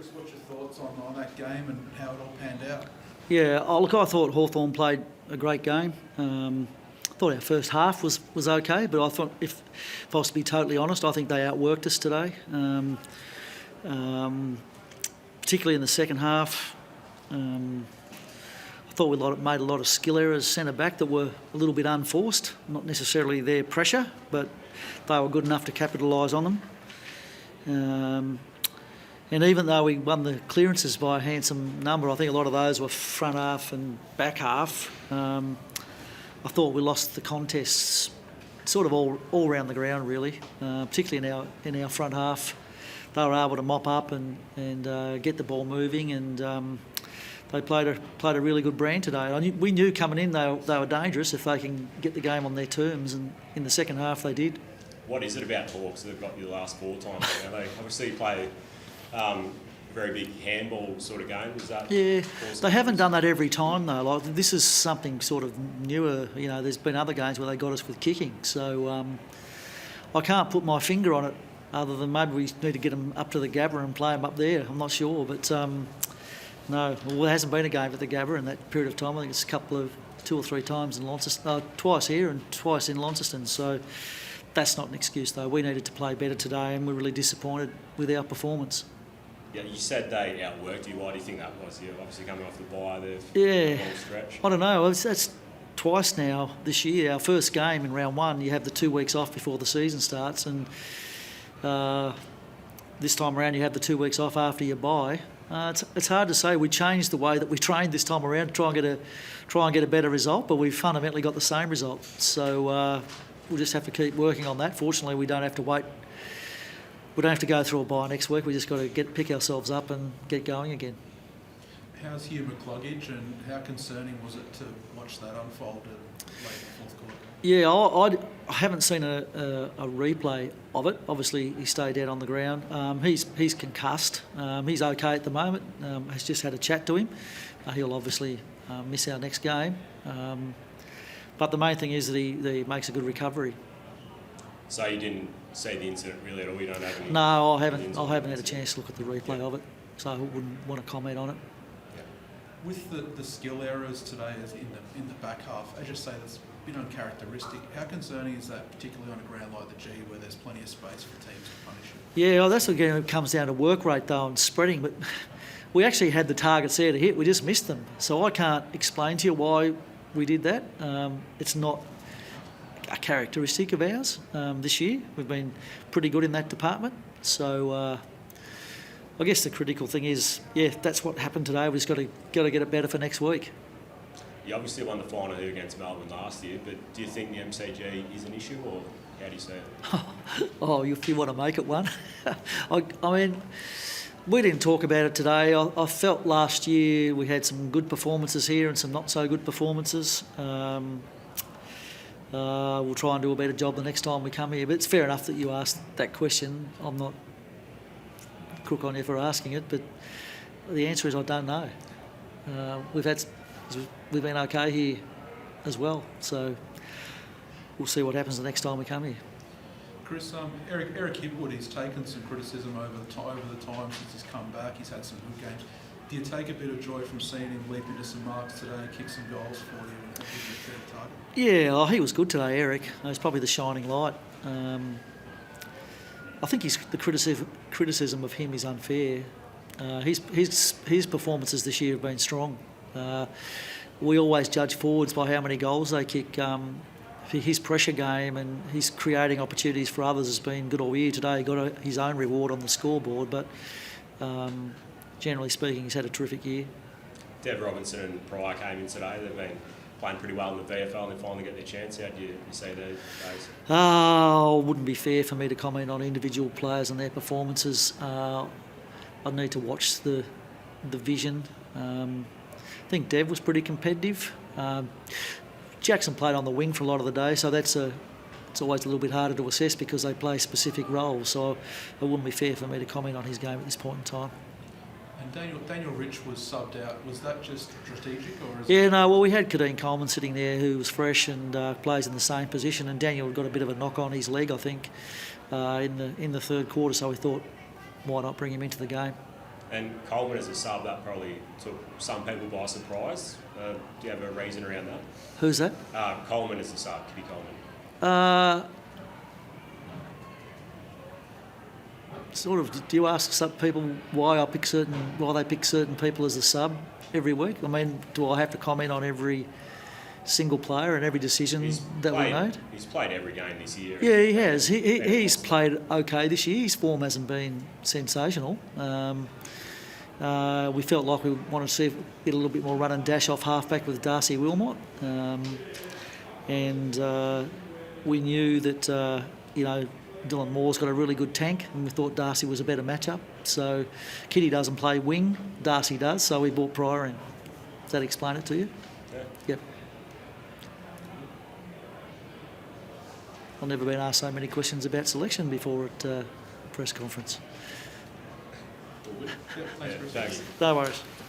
Chris, what's your thoughts on that game and how it all panned out? Yeah, look, I thought Hawthorn played a great game. I thought our first half was okay, but I thought if I was to be totally honest, I think they outworked us today. Particularly in the second half. I thought we made a lot of skill errors centre back that were a little bit unforced, not necessarily their pressure, but they were good enough to capitalise on them. And even though we won the clearances by a handsome number, I think a lot of those were front half and back half. I thought we lost the contests sort of all around the ground really, particularly in our front half. They were able to mop up and get the ball moving, and they played a really good brand today. We knew coming in they were dangerous if they can get the game on their terms, and in the second half they did. What is it about Hawks that they've got you the last 4 times? They obviously play a very big handball sort of game. Is that? Yeah, they haven't done that every time though. Like, this is something sort of newer. You know, there's been other games where they got us with kicking, so I can't put my finger on it. Other than maybe we need to get them up to the Gabba and play them up there. I'm not sure, but no, well, there hasn't been a game at the Gabba in that period of time. I think it's 2 or 3 times in Launceston, twice here and twice in Launceston. So that's not an excuse though. We needed to play better today, and we're really disappointed with our performance. Yeah, you said they outworked you. Why do you think that was? You're obviously coming off the bye there. Yeah, long stretch. I don't know. That's twice now this year. Our first game in round 1, you have the 2 weeks off before the season starts, and this time around you have the 2 weeks off after your bye. It's hard to say. We changed the way that we trained this time around to try and get a better result, but we've fundamentally got the same result. So we'll just have to keep working on that. Fortunately, we don't have to wait. We don't have to go through a bye next week. We just got to pick ourselves up and get going again. How's Hugh McCluggage, and how concerning was it to watch that unfold late in the fourth quarter? Yeah, I haven't seen a replay of it. Obviously, he stayed down on the ground. He's concussed. He's okay at the moment. Has just had a chat to him. He'll obviously miss our next game. But the main thing is that he makes a good recovery. So you didn't see the incident really at all? You don't have any? No, I haven't had a chance to look at the replay of it, so I wouldn't want to comment on it. Yeah. With the skill errors today in the back half, as you say, that's been uncharacteristic. How concerning is that, particularly on a ground like the G, where there's plenty of space for teams to punish it? Yeah, that's again, it comes down to work rate though and spreading. But we actually had the targets there to hit. We just missed them. So I can't explain to you why we did that. It's not a characteristic of ours this year. We've been pretty good in that department. So I guess the critical thing is, yeah, that's what happened today. We've just got to get it better for next week. You obviously won the final here against Melbourne last year, but do you think the MCG is an issue, or how do you see it? Oh, if you want to make it one. I mean, we didn't talk about it today. I felt last year we had some good performances here and some not so good performances. We'll try and do a better job the next time we come here. But it's fair enough that you asked that question. I'm not crook on you for asking it, but the answer is I don't know. We've been okay here as well, so we'll see what happens the next time we come here. Chris, Eric Hipwood, he's taken some criticism over the time since he's come back. He's had some good games. Do you take a bit of joy from seeing him leap into some marks today, kick some goals for you, and give you a fair target? Yeah, he was good today, Eric. He's probably the shining light. I think the criticism of him is unfair. His performances this year have been strong. We always judge forwards by how many goals they kick. His pressure game and his creating opportunities for others has been good all year. Today he got his own reward on the scoreboard, but generally speaking, he's had a terrific year. Dev Robinson and Pryor came in today. They've been playing pretty well in the VFL and they finally get their chance. How do you see those days? It wouldn't be fair for me to comment on individual players and their performances. I'd need to watch the vision. I think Dev was pretty competitive. Jackson played on the wing for a lot of the day, so it's always a little bit harder to assess because they play specific roles. So it wouldn't be fair for me to comment on his game at this point in time. And Daniel Rich was subbed out. Was that just strategic, or? Well, we had Kadeen Coleman sitting there who was fresh and plays in the same position, and Daniel got a bit of a knock on his leg, I think, in the third quarter. So we thought, why not bring him into the game? And Coleman as a sub, that probably took some people by surprise. Do you have a reason around that? Who's that? Coleman as a sub, Kitty Coleman. Sort of. Do you ask some people why they pick certain people as a sub every week? I mean, do I have to comment on every single player and every decision we made? He's played every game this year. Yeah, he has. He's played okay this year. His form hasn't been sensational. We felt like we wanted to see if get a little bit more run and dash off halfback with Darcy Wilmot, and we knew that Dylan Moore's got a really good tank, and we thought Darcy was a better matchup. So Kitty doesn't play wing, Darcy does, so we brought Pryor in. Does that explain it to you? Yeah. Yep. I've never been asked so many questions about selection before at a press conference. All good. Yep, thanks, Bruce. Thanks. No worries.